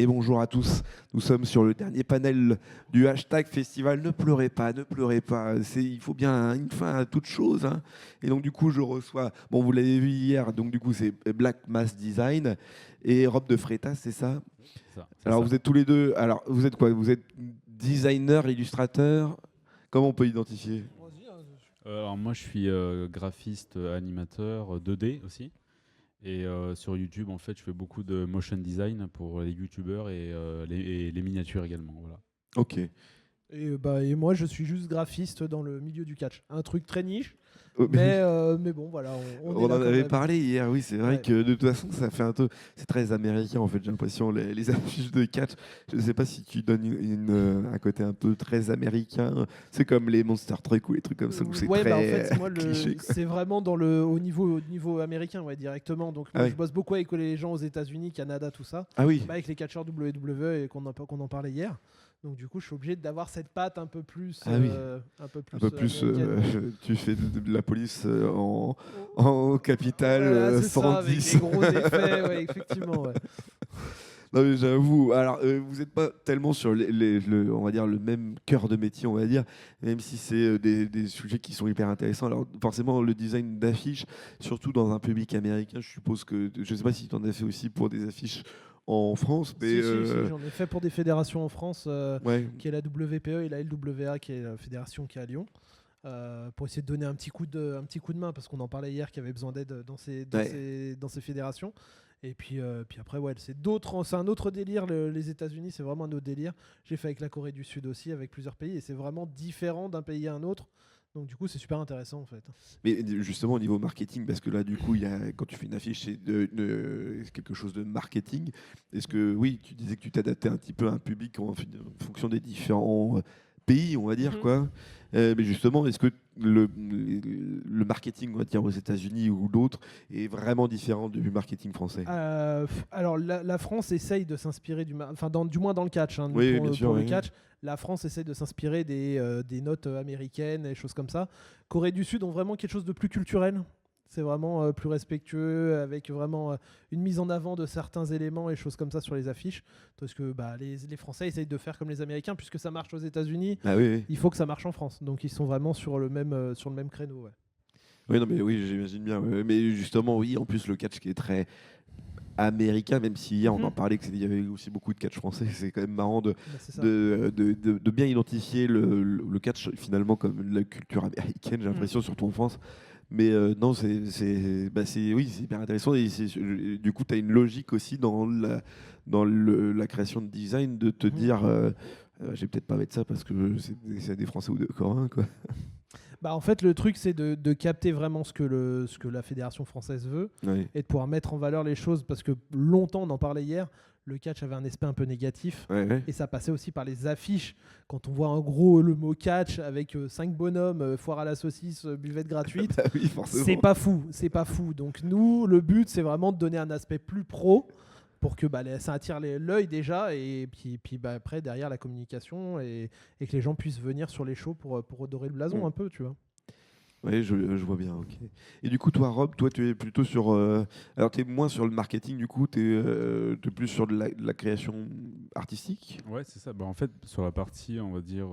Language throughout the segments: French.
et bonjour à tous. Nous sommes sur le dernier panel du hashtag festival. Ne pleurez pas, ne pleurez pas. Il faut bien une fin à toute chose, hein. Et donc du coup, je reçois, bon vous l'avez vu hier, donc du coup c'est Black Mass Design et Rob de Freitas, c'est ça? C'est Alors ça. vous êtes tous les deux, alors vous êtes quoi? Vous êtes designer, illustrateur? Comment on peut identifier? Alors moi je suis graphiste, animateur, 2D aussi. Et sur YouTube en fait je fais beaucoup de motion design pour les youtubeurs et les miniatures également. Voilà. Ok. Et moi, je suis juste graphiste dans le milieu du catch. Un truc très niche, Oh, mais bon, voilà, on est on là en quand avait même. parlé hier, oui, c'est vrai Ouais. que de toute façon, ça fait un peu. C'est très américain en fait, j'ai l'impression, les affiches de catch. Je ne sais pas si tu donnes un côté un peu très américain. C'est comme les Monster Truck ou les trucs comme ça, où c'est Ouais, très bah en fait, moi, cliché, quoi. c'est vraiment au niveau américain, ouais, directement. Donc, Ah moi, oui. je bosse beaucoup avec les gens aux États-Unis, Canada, tout ça. Ah oui. Bah, avec les catcheurs WWE et qu'on en parlait hier. Donc, du coup, je suis obligé d'avoir cette patte un peu plus, Ah oui. un peu plus, Un peu plus, américaine. tu fais de la police en capitale Voilà, c'est ça, avec 110. des gros effets, ouais, effectivement. Ouais. Non mais j'avoue, alors vous n'êtes pas tellement sur on va dire le même cœur de métier, on va dire, même si c'est des sujets qui sont hyper intéressants. Alors forcément le design d'affiches, surtout dans un public américain, je suppose que, je ne sais pas si tu en as fait aussi pour des affiches en France, mais Si, j'en ai fait pour des fédérations en France, ouais. qui est la WPE et la LWA, qui est la fédération qui est à Lyon, pour essayer de donner un petit coup de main, parce qu'on en parlait hier, qu'il y avait besoin d'aide dans ces fédérations. Et puis après, ouais, c'est un autre délire. Les États-Unis, c'est vraiment un autre délire. J'ai fait avec la Corée du Sud aussi, avec plusieurs pays, et c'est vraiment différent d'un pays à un autre. Donc du coup, c'est super intéressant en fait. Mais justement au niveau marketing, parce que là du coup, quand tu fais une affiche, c'est quelque chose de marketing. Est-ce que, oui, tu disais que tu t'adaptais un petit peu à un public en fonction des différents pays, on va dire, quoi. Mais justement, est-ce que le marketing, on va dire, aux États-Unis ou d'autres, est vraiment différent du marketing français? Alors la France essaye de s'inspirer du moins dans le catch, hein, Oui, pour, bien sûr, pour le oui. catch, la France essaye de s'inspirer des notes américaines et choses comme ça. Corée du Sud ont vraiment quelque chose de plus culturel. C'est vraiment plus respectueux, avec vraiment une mise en avant de certains éléments et choses comme ça sur les affiches. Parce que les Français essayent de faire comme les Américains, puisque ça marche aux États-Unis, Ah oui, oui. il faut que ça marche en France. Donc ils sont vraiment sur le même créneau. Ouais. Oui, non, mais oui, j'imagine bien. Ouais. Mais justement, oui, en plus, le catch qui est très américain, même si hier on en parlait qu'il y avait aussi beaucoup de catch français, c'est quand même marrant C'est ça. de bien identifier le catch finalement comme la culture américaine, j'ai l'impression, surtout en France. Mais non, oui, c'est hyper intéressant. Et du coup, tu as une logique aussi dans la création de design de te dire, je vais peut-être pas mettre ça parce que c'est des Français ou des Coréens, quoi. En fait, le truc, c'est de capter vraiment ce que la Fédération française veut, Ouais. et de pouvoir mettre en valeur les choses, parce que longtemps, on en parlait hier, le catch avait un aspect un peu négatif, Ouais, ouais. et ça passait aussi par les affiches. Quand on voit en gros le mot catch avec 5 bonhommes, foire à la saucisse, buvette gratuite, Bah oui, forcément. c'est pas fou. Donc nous, le but, c'est vraiment de donner un aspect plus pro, pour que ça attire l'œil déjà, et puis après derrière la communication, et que les gens puissent venir sur les shows pour redorer le blason un peu, tu vois. Oui, je vois bien, ok. Et du coup, toi, Rob, toi, tu es plutôt sur... alors, tu es moins sur le marketing, du coup, tu es, plus sur de la création artistique? Ouais, c'est ça. Bah, en fait, sur la partie, on va dire,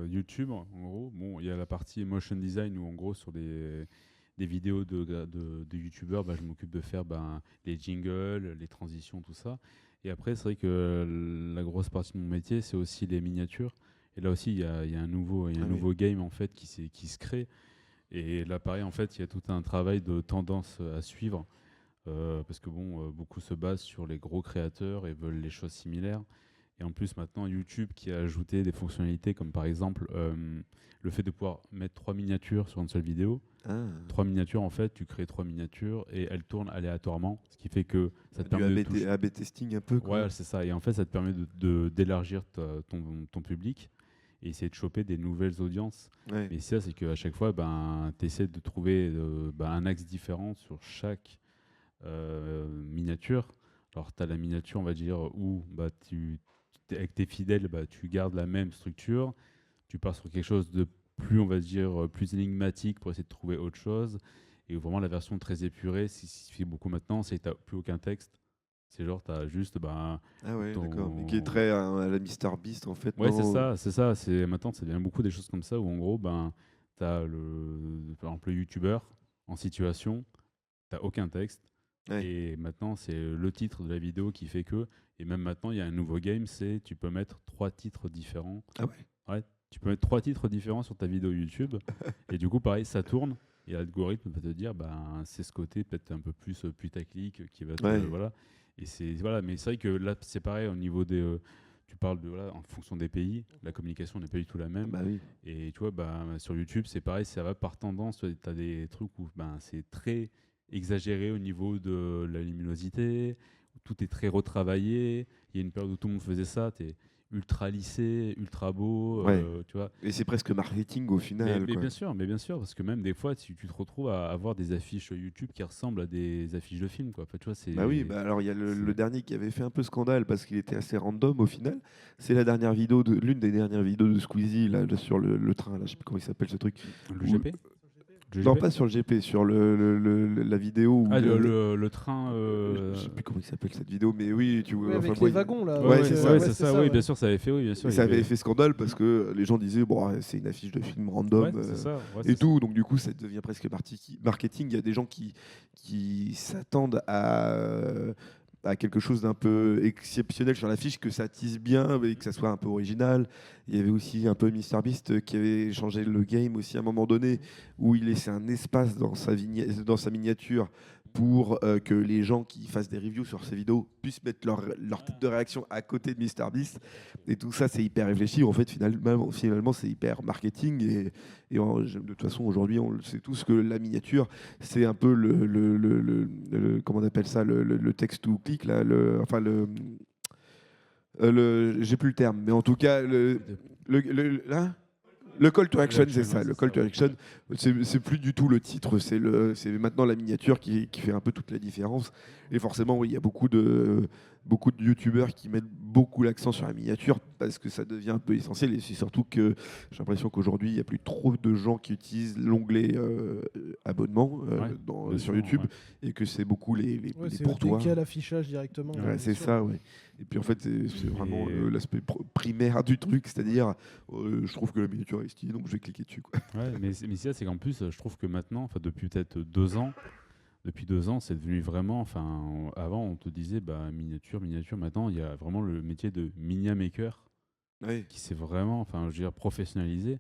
YouTube, en gros, bon, il y a la partie motion design où, en gros, sur des vidéos de YouTubeurs, bah, je m'occupe de faire les jingles, les transitions, tout ça. Et après, c'est vrai que la grosse partie de mon métier, c'est aussi les miniatures. Et là aussi, il y a un nouveau game, en fait, qui se crée. Et là, pareil, en fait, il y a tout un travail de tendance à suivre. Parce que bon, beaucoup se basent sur les gros créateurs et veulent les choses similaires. Et en plus, maintenant, YouTube qui a ajouté des fonctionnalités comme par exemple le fait de pouvoir mettre 3 miniatures sur une seule vidéo. Ah. 3 miniatures, en fait, tu crées 3 miniatures et elles tournent aléatoirement, ce qui fait que ça te permet de AB testing un peu, quoi. Ouais, c'est ça. Et en fait, ça te permet d'élargir ton public et essayer de choper des nouvelles audiences. Ouais. Mais ça, c'est qu'à chaque fois, tu essaies de trouver un axe différent sur chaque miniature. Alors, tu as la miniature, on va dire, où avec tes fidèles, tu gardes la même structure. Tu pars sur quelque chose de plus, on va dire, plus énigmatique pour essayer de trouver autre chose. Et vraiment, la version très épurée, ce qui se fait beaucoup maintenant, c'est que tu n'as plus aucun texte. C'est genre, tu as juste Ah ouais, ton... d'accord. Mais qui est très à la MrBeast en fait. Ouais, non c'est ça. Maintenant, ça devient beaucoup des choses comme ça où en gros, tu as par exemple, le youtubeur en situation, tu aucun texte. Ouais. Et maintenant, c'est le titre de la vidéo qui fait que. Et même maintenant, il y a un nouveau game, c'est tu peux mettre 3 titres différents. Ah ouais. Ouais, tu peux mettre 3 titres différents sur ta vidéo YouTube. Et du coup, pareil, ça tourne. Et l'algorithme va te dire, c'est ce côté peut-être un peu plus putaclic qui va te. Ouais. Voilà. Et voilà. Mais c'est vrai que là, c'est pareil au niveau des. Tu parles de. Voilà, en fonction des pays, la communication n'est pas du tout la même. Bah oui. Et tu vois, sur YouTube, c'est pareil, ça va par tendance. Tu as des trucs où c'est très exagéré au niveau de la luminosité, où tout est très retravaillé. Il y a une période où tout le monde faisait ça, tu es ultra lissé, ultra beau, Ouais. tu vois. Et c'est presque marketing au final. Mais quoi. mais bien sûr, parce que même des fois, tu te retrouves à avoir des affiches YouTube qui ressemblent à des affiches de films, quoi. Enfin, tu vois, c'est. Bah oui, alors il y a c'est- le dernier qui avait fait un peu scandale parce qu'il était assez random au final. C'est l'une des dernières vidéos de Squeezie là, sur le train, là, je sais plus comment il s'appelle ce truc. Le Où- GP. Le Non, GP. pas sur le GP, sur la vidéo où Ah, le train. je sais plus comment il s'appelle cette vidéo, mais oui, tu vois. Ouais, avec enfin, les wagons là. Ouais, c'est ça. c'est ça, oui, ouais. bien sûr, ça avait fait, oui, bien sûr. Et il y ça avait avait- fait scandale parce que les gens disaient bon, c'est une affiche de film random Ouais, c'est ça. ouais, et c'est tout. Donc du coup, ça devient presque marketing. Il y a des gens qui s'attendent à quelque chose d'un peu exceptionnel sur l'affiche, que ça tisse bien et que ça soit un peu original. Il y avait aussi un peu MrBeast qui avait changé le game aussi à un moment donné, où il laissait un espace dans dans sa miniature pour que les gens qui fassent des reviews sur ses vidéos puissent mettre leur tête de réaction à côté de MrBeast. Et tout ça, c'est hyper réfléchi. En fait, finalement c'est hyper marketing. De toute façon, aujourd'hui, on le sait tous que la miniature, c'est un peu comment on appelle ça, le text to click, là, j'ai plus le terme, mais en tout cas, hein le call to action, c'est ça. ouais, Le c'est call ça, to ouais. action, c'est plus du tout le titre, c'est maintenant la miniature qui fait un peu toute la différence. Et forcément, oui, il y a beaucoup de youtubeurs qui mettent beaucoup l'accent sur la miniature parce que ça devient un peu essentiel. Et c'est surtout que j'ai l'impression qu'aujourd'hui, il n'y a plus trop de gens qui utilisent l'onglet abonnement bien sur sûr, YouTube ouais. et que c'est beaucoup les Ouais, c'est pourtours. décalé l'affichage directement. Ouais, bien c'est sûr. ça, ouais. Et puis en fait, c'est vraiment Et- l'aspect primaire du truc, c'est-à-dire, je trouve que la miniature est stylée, donc je vais cliquer dessus. Quoi. Ouais, mais c'est qu'en plus, je trouve que maintenant, enfin, depuis peut-être 2 ans, c'est devenu vraiment. Enfin, avant, on te disait miniature. Maintenant, il y a vraiment le métier de minia maker Ouais. qui s'est vraiment, enfin, je veux dire, professionnalisé.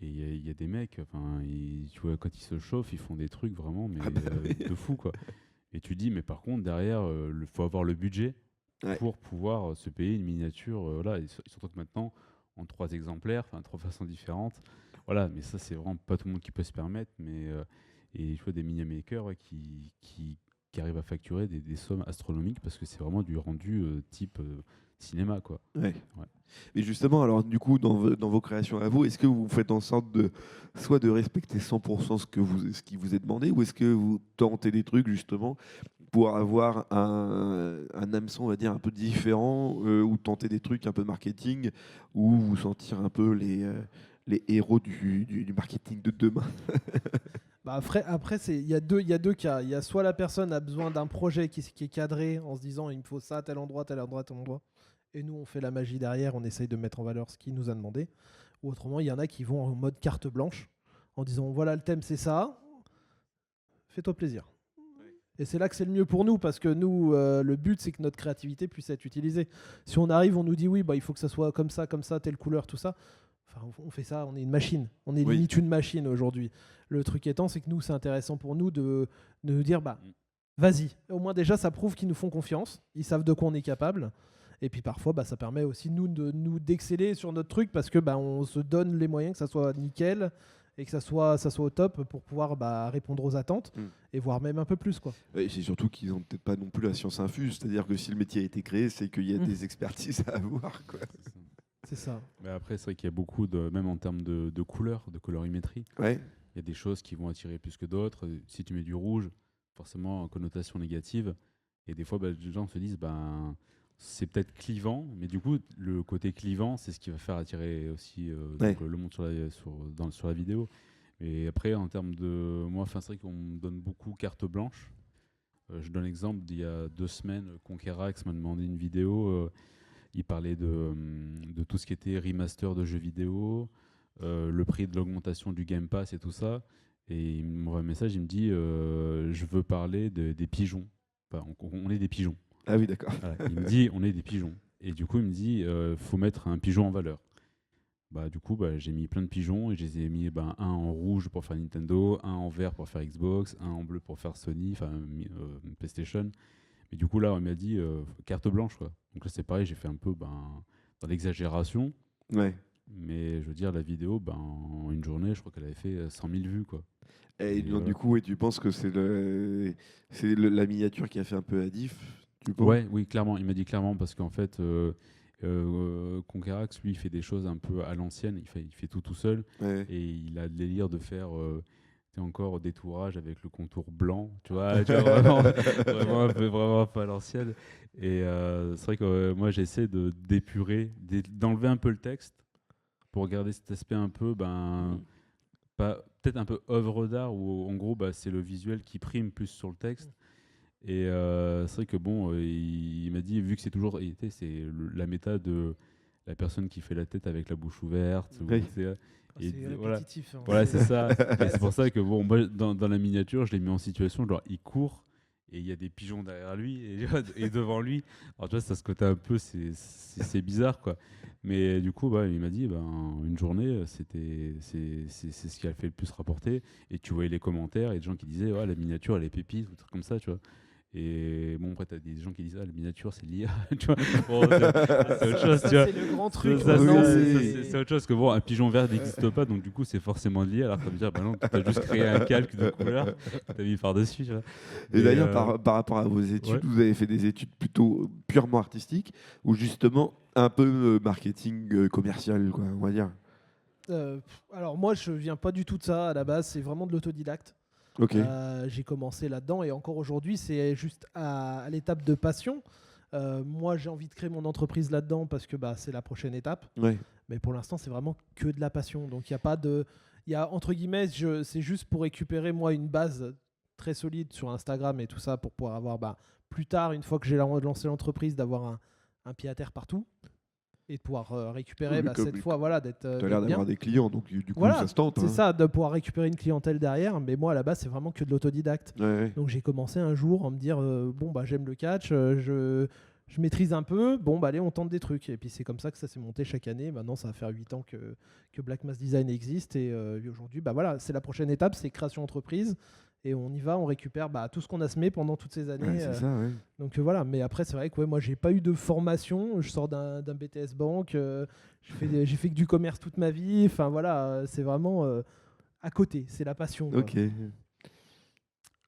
Et il y a des mecs, enfin, tu vois, quand ils se chauffent, ils font des trucs vraiment, mais Ah bah oui. de fou, quoi. Et tu dis, mais par contre, derrière, il faut avoir le budget Ouais. pour pouvoir se payer une miniature. Voilà, et surtout que maintenant, en 3 exemplaires, enfin 3 façons différentes. Voilà, mais ça, c'est vraiment pas tout le monde qui peut se permettre. Mais, et je vois des mini-makers qui arrivent à facturer des sommes astronomiques parce que c'est vraiment du rendu type cinéma, quoi. Ouais. Ouais. Et justement, alors du coup, dans vos créations à vous, est-ce que vous faites en sorte soit de respecter 100% ce qui vous est demandé, ou est-ce que vous tentez des trucs justement pour avoir un hameçon, on va dire, un peu différent, ou tenter des trucs un peu marketing, ou vous sentir un peu les héros du marketing de demain? Bah après il y a deux cas. Il y a soit la personne a besoin d'un projet qui est cadré en se disant il me faut ça, tel endroit, tel endroit, tel endroit. Et nous, on fait la magie derrière, on essaye de mettre en valeur ce qu'il nous a demandé. Ou autrement, il y en a qui vont en mode carte blanche en disant voilà, le thème c'est ça, fais-toi plaisir. Et c'est là que c'est le mieux pour nous, parce que nous, le but, c'est que notre créativité puisse être utilisée. Si on arrive, on nous dit oui, il faut que ça soit comme ça, telle couleur, tout ça. Enfin, on fait ça, on est une machine. On est Oui. limite une machine aujourd'hui. Le truc étant, c'est que nous, c'est intéressant pour nous de nous dire vas-y. Au moins, déjà, ça prouve qu'ils nous font confiance. Ils savent de quoi on est capable. Et puis parfois, ça permet aussi d'exceller sur notre truc, parce que on se donne les moyens que ça soit nickel et que ça soit au top pour pouvoir répondre aux attentes et voire même un peu plus, quoi. Et c'est surtout qu'ils n'ont peut-être pas non plus la science infuse, c'est-à-dire que si le métier a été créé, c'est qu'il y a des expertises à avoir. Quoi. C'est ça. Mais après, c'est vrai qu'il y a beaucoup même en termes de couleurs, de colorimétrie. Ouais. Il y a des choses qui vont attirer plus que d'autres. Si tu mets du rouge, forcément, en connotation négative. Et des fois, les gens se disent, c'est peut-être clivant, mais du coup, le côté clivant, c'est ce qui va faire attirer aussi donc, le monde sur la vidéo. Et après, en termes de... Moi, c'est vrai qu'on me donne beaucoup carte blanche. Je donne l'exemple d'il y a 2 semaines, Conquerax m'a demandé une vidéo. Il parlait de tout ce qui était remaster de jeux vidéo, le prix de l'augmentation du Game Pass et tout ça. Et il m'envoie un message, il me dit je veux parler des pigeons. Enfin, on est des pigeons. Ah oui, d'accord. Voilà. Il me dit on est des pigeons. Et du coup, il me dit faut mettre un pigeon en valeur. Du coup, j'ai mis plein de pigeons et je les ai mis un en rouge pour faire Nintendo, un en vert pour faire Xbox, un en bleu pour faire Sony, enfin PlayStation. Et du coup, là, on m'a dit carte blanche, quoi. Donc là, c'est pareil, j'ai fait un peu dans l'exagération. Ouais. Mais je veux dire, la vidéo, en une journée, je crois qu'elle avait fait 100 000 vues, quoi. Et donc, du coup, tu penses que c'est la miniature qui a fait un peu la diff, tu penses? Ouais, oui, clairement. Il m'a dit clairement parce qu'en fait, Conquerax, lui, il fait des choses un peu à l'ancienne. Il fait tout seul. Ouais. Et il a le délire de faire encore des tourages avec le contour blanc. Tu vois vraiment, vraiment un peu à l'ancienne. Et c'est vrai que moi, j'essaie d'épurer, d'enlever un peu le texte pour garder cet aspect un peu, peut-être un peu œuvre d'art où en gros, c'est le visuel qui prime plus sur le texte. Et c'est vrai que il m'a dit, vu que c'est toujours, c'est la méta de la personne qui fait la tête avec la bouche ouverte. Oui. C'est répétitif. Voilà, c'est ça. Et c'est pour ça que moi, dans la miniature, je l'ai mis en situation, genre il court et il y a des pigeons derrière lui et devant lui. Alors tu vois, ça ce côté un peu, c'est bizarre, quoi. Mais du coup, il m'a dit, une journée, c'est ce qui a fait le plus rapporter. Et tu voyais les commentaires et des gens qui disaient, ouais, la miniature, elle est pépite, ou des trucs comme ça, tu vois. Et après, tu as des gens qui disent, la miniature, c'est l'IA. Tu vois, c'est autre chose, tu vois. C'est le grand truc. C'est autre chose que un pigeon vert n'existe pas, donc du coup, c'est forcément lié. Alors que ça veut dire, non, tu as juste créé un calque de couleur, tu as mis par-dessus. Et d'ailleurs, par rapport à vos études, vous avez fait des études plutôt purement artistiques ou justement un peu marketing commercial, quoi, on va dire? Alors moi, je viens pas du tout de ça à la base. C'est vraiment de l'autodidacte. Ok. J'ai commencé là-dedans et encore aujourd'hui, c'est juste à l'étape de passion. Moi, j'ai envie de créer mon entreprise là-dedans parce que c'est la prochaine étape. Ouais. Mais pour l'instant, c'est vraiment que de la passion. Donc, il n'y a pas de... entre guillemets, c'est juste pour récupérer, moi, une base très solide sur Instagram et tout ça pour pouvoir avoir, plus tard, une fois que j'ai lancé l'entreprise, d'avoir un pied à terre partout et de pouvoir récupérer cette fois, d'être tu as l'air d'avoir des clients, donc du coup, voilà, ça se tente. C'est ça, de pouvoir récupérer une clientèle derrière. Mais moi, à la base, c'est vraiment que de l'autodidacte. Ouais. Donc, j'ai commencé un jour à me dire, j'aime le catch, je maîtrise un peu, allez, on tente des trucs. Et puis, c'est comme ça que ça s'est monté chaque année. Maintenant, ça va faire 8 ans que Black Mass Design existe. Et aujourd'hui, c'est la prochaine étape, c'est création entreprise. Et on y va, on récupère tout ce qu'on a semé pendant toutes ces années. Ouais, c'est ça, ouais. Donc voilà, mais après, c'est vrai que moi, j'ai pas eu de formation. Je sors d'un BTS Banque. J'ai fait que du commerce toute ma vie. Enfin voilà, c'est vraiment à côté. C'est la passion. Quoi. Ok.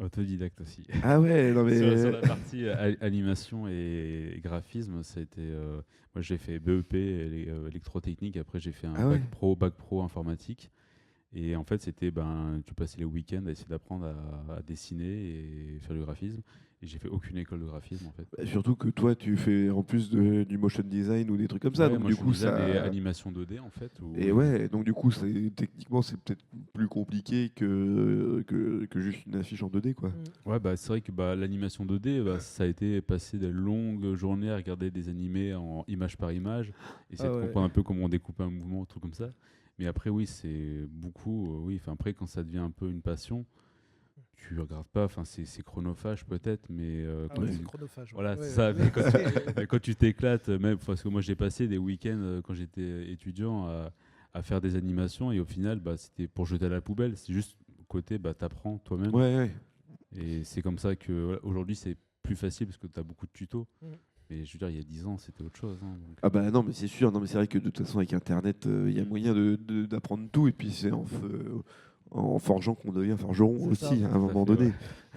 Autodidacte aussi. Ah ouais, non mais... sur la partie animation et graphisme, ça a été... moi, j'ai fait BEP, électrotechnique. Après, j'ai fait un bac pro informatique. Et en fait, c'était, tu passais les week-ends à essayer d'apprendre à dessiner et faire du graphisme. Et j'ai fait aucune école de graphisme, en fait. Surtout que toi, tu fais en plus du motion design ou des trucs comme ça. Donc, du coup, ça... des animations 2D, en fait. Et donc du coup, techniquement, c'est peut-être plus compliqué que juste une affiche en 2D, quoi. Ouais, c'est vrai que l'animation 2D, ça a été passer de longues journées à regarder des animés en image par image, essayer de comprendre un peu comment on découpe un mouvement, un truc comme ça. Mais après, oui, c'est beaucoup. Après, quand ça devient un peu une passion, tu regardes pas. Enfin, c'est chronophage peut-être, mais c'est chronophage. Voilà, c'est ça. Mais quand tu t'éclates, même parce que moi, j'ai passé des week-ends quand j'étais étudiant à faire des animations et au final, c'était pour jeter à la poubelle. C'est juste côté, t'apprends toi-même. Ouais. Et c'est comme ça que aujourd'hui, c'est plus facile parce que tu as beaucoup de tutos. Mais je veux dire, il y a 10 ans, c'était autre chose. Donc... Ah non, mais c'est sûr. Non, mais c'est vrai que de toute façon, avec Internet, il y a moyen d'apprendre tout. Et puis, c'est en forgeant qu'on devient forgeron aussi, à un moment donné.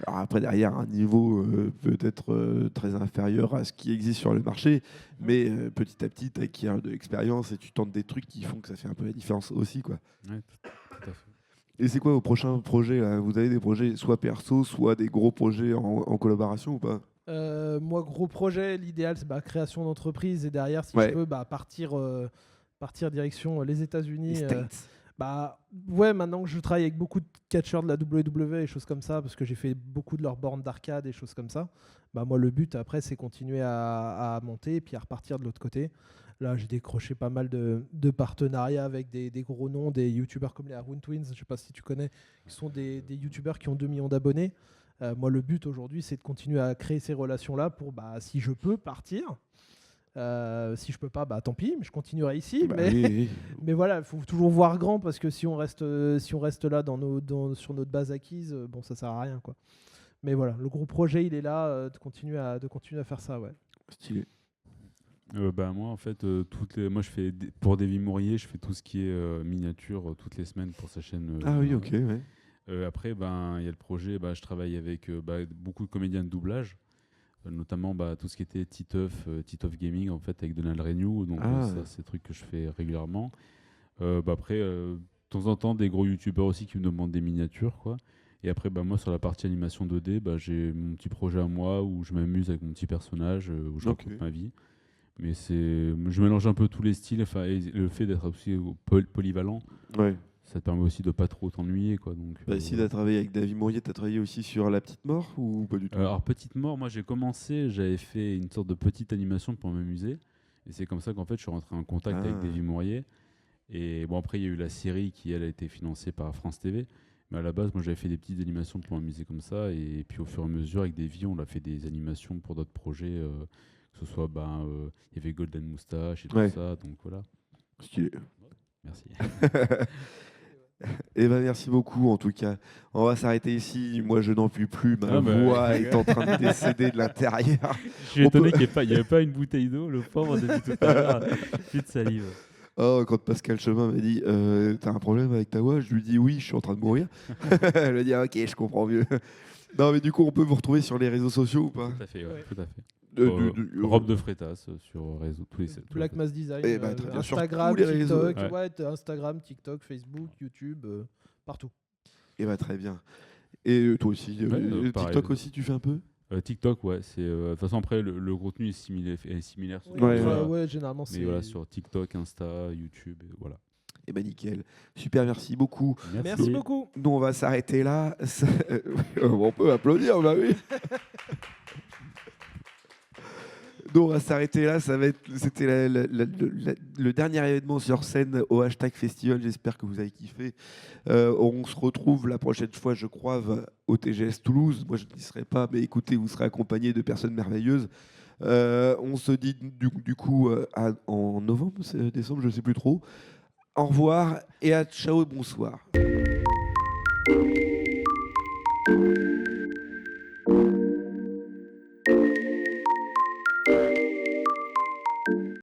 Alors après, derrière, un niveau peut-être très inférieur à ce qui existe sur le marché. Mais petit à petit, tu acquiers de l'expérience et tu tentes des trucs qui font que ça fait un peu la différence aussi, quoi. Ouais, tout à fait. Et c'est quoi vos prochains projets là? Vous avez des projets soit perso, soit des gros projets en collaboration ou pas? Moi, gros projet, l'idéal, c'est création d'entreprise et derrière, si je peux, partir direction les États-Unis. Bah ouais, maintenant que je travaille avec beaucoup de catcheurs de la WWE et choses comme ça, parce que j'ai fait beaucoup de leurs bornes d'arcade et choses comme ça, bah moi le but après c'est continuer à monter et puis à repartir de l'autre côté. Là j'ai décroché pas mal de partenariats avec des gros noms, des youtubeurs comme les Arun Twins, je sais pas si tu connais, qui sont des youtubeurs qui ont 2 millions d'abonnés. Moi le but aujourd'hui c'est de continuer à créer ces relations-là pour bah, si je peux partir. Si je peux pas, bah tant pis, mais je continuerai ici. Bah mais, oui. mais voilà, il faut toujours voir grand parce que si on reste là sur notre base acquise, bon, ça sert à rien, quoi. Mais voilà, le gros projet, il est là, de continuer à faire ça, ouais. Stylé. Bah, moi, en fait, moi, pour Davy Mourier, je fais tout ce qui est miniature toutes les semaines pour sa chaîne. Ah oui, ok, ouais. Après, ben, il y a le projet, je travaille avec beaucoup de comédiens de doublage. Notamment tout ce qui était Titeuf Gaming en fait avec Donald Renew, donc ça c'est des trucs que je fais régulièrement. Après de temps en temps des gros youtubeurs aussi qui me demandent des miniatures quoi. Et après moi sur la partie animation 2D j'ai mon petit projet à moi où je m'amuse avec mon petit personnage où je raconte ma vie. Mais je mélange un peu tous les styles, et le fait d'être aussi polyvalent. Ouais. Ça te permet aussi de pas trop t'ennuyer quoi. Donc si tu as travaillé avec Davy Mourier, tu as travaillé aussi sur La Petite Mort ou pas du tout? Alors Petite Mort, moi j'avais fait une sorte de petite animation pour m'amuser et c'est comme ça qu'en fait je suis rentré en contact avec Davy Mourier. Et bon après il y a eu la série qui elle a été financée par France TV, mais à la base moi j'avais fait des petites animations pour m'amuser comme ça et puis au fur et à mesure avec Davy on a fait des animations pour d'autres projets, que ce soit il y avait Golden Moustache et tout ça, donc voilà. Stylé. Merci. Eh ben merci beaucoup en tout cas. On va s'arrêter ici. Moi je n'en puis plus. Ma voix est en train de décéder de l'intérieur. Je suis étonné qu'il n'y ait pas une bouteille d'eau, le pauvre depuis tout à l'heure. Plus de salive. Oh, quand Pascal Chemin m'a dit t'as un problème avec ta voix, je lui dis oui, je suis en train de mourir. Elle m'a dit ok, je comprends mieux. Non mais du coup on peut vous retrouver sur les réseaux sociaux ou pas? Tout à fait, ouais. Tout à fait. Robe de Freitas sur réseau, tous les Black Mass Design, Instagram, TikTok, Instagram, TikTok, Facebook, YouTube, partout. Et très bien. Et toi aussi, TikTok aussi, tu fais un peu? TikTok, ouais. De toute façon, après, le contenu est similaire. Ouais, généralement, mais voilà, sur TikTok, Insta, YouTube, et voilà. Eh ben nickel. Super, merci beaucoup. Merci beaucoup. Nous, on va s'arrêter là. On peut applaudir, bah oui. Donc on va s'arrêter là, c'était le dernier événement sur scène au hashtag Festival, j'espère que vous avez kiffé. On se retrouve la prochaine fois, je crois, au TGS Toulouse. Moi je n'y serai pas, mais écoutez, vous serez accompagné de personnes merveilleuses. On se dit du coup en novembre, décembre, je ne sais plus trop. Au revoir et à ciao et bonsoir.